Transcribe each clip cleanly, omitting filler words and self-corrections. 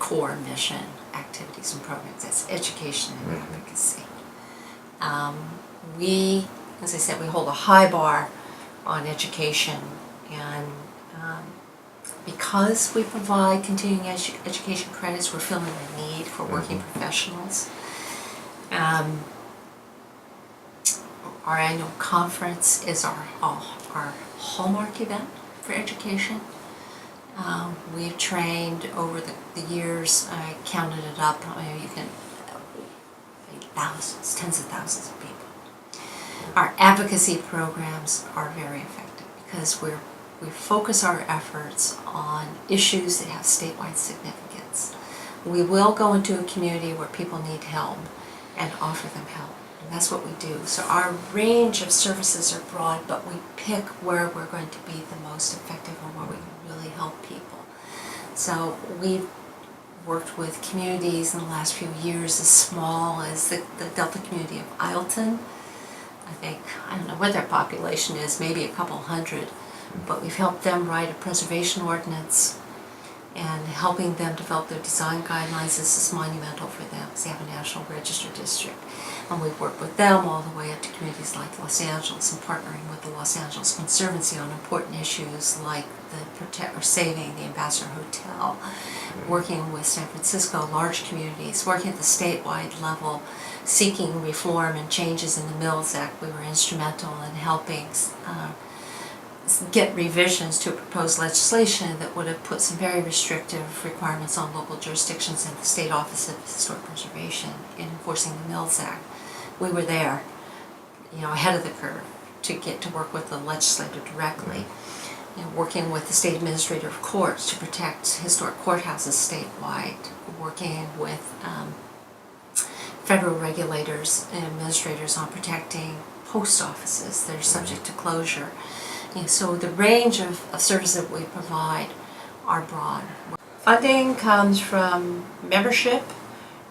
core mission activities and programs. That's education and advocacy. As I said, we hold a high bar on education, and because we provide continuing education credits, we're filling a need for working professionals. Our annual conference is our hallmark event for education. We've trained over the years, I counted it up, you can, thousands, tens of thousands of people. Our advocacy programs are very effective because we focus our efforts on issues that have statewide significance. We will go into a community where people need help and offer them help. And that's what we do. So our range of services are broad, but we pick where we're going to be the most effective and where we can really help people. So we've worked with communities in the last few years as small as the Delta community of Ileton. I don't know what their population is, maybe a couple hundred, but we've helped them write a preservation ordinance, and helping them develop their design guidelines. This is monumental for them because they have a National Register district. And we've worked with them all the way up to communities like Los Angeles and partnering with the Los Angeles Conservancy on important issues like saving the Ambassador Hotel, working with San Francisco, large communities, working at the statewide level, seeking reform and changes in the Mills Act. We were instrumental in helping get revisions to proposed legislation that would have put some very restrictive requirements on local jurisdictions and the State Office of Historic Preservation in enforcing the Mills Act. We were there, ahead of the curve to get to work with the legislature directly, working with the State Administrator of Courts to protect historic courthouses statewide, working with federal regulators and administrators on protecting post offices that are subject to closure. So the range of services that we provide are broad. Funding comes from membership,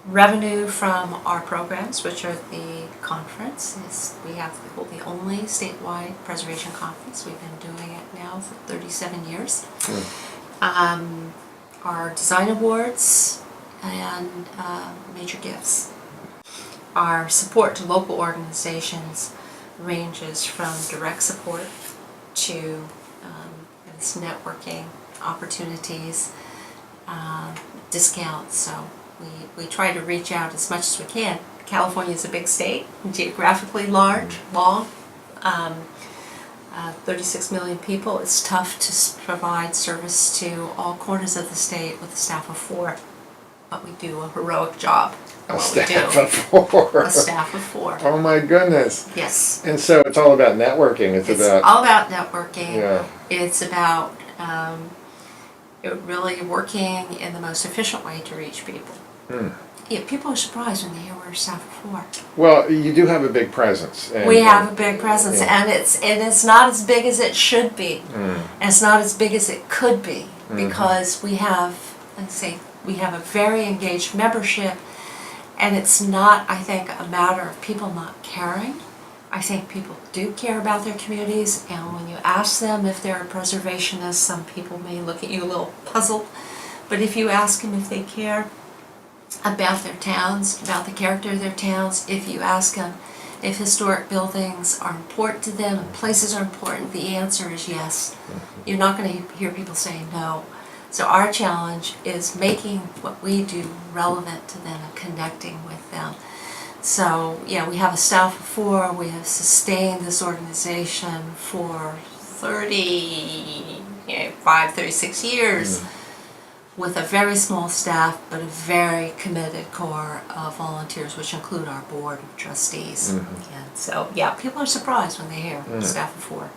revenue from our programs, which are the conference. We hold the only statewide preservation conference. We've been doing it now for 37 years. Our design awards and major gifts. Our support to local organizations ranges from direct support to networking opportunities, discounts. So we try to reach out as much as we can. California is a big state, geographically large, long, 36 million people. It's tough to provide service to all corners of the state with a staff of 4, but we do a heroic job. A staff of 4. A staff of 4. Oh my goodness. Yes. And so it's all about networking. It's all about networking. Yeah. It's about really working in the most efficient way to reach people. Yeah, people are surprised when they hear we're a staff of 4. Well, you do have a big presence. We have a big presence, and it's not as big as it should be, and it's not as big as it could be, because we have a very engaged membership. And it's not, I think, a matter of people not caring. I think people do care about their communities, and when you ask them if they're a preservationist, some people may look at you a little puzzled. But if you ask them if they care about their towns, about the character of their towns, if you ask them if historic buildings are important to them and places are important, the answer is yes. You're not going to hear people say no. So our challenge is making what we do relevant to them and connecting with them. So yeah, we have a staff of 4. We have sustained this organization for 36 years with a very small staff, but a very committed core of volunteers, which include our board of trustees. And so yeah, people are surprised when they hear staff of 4.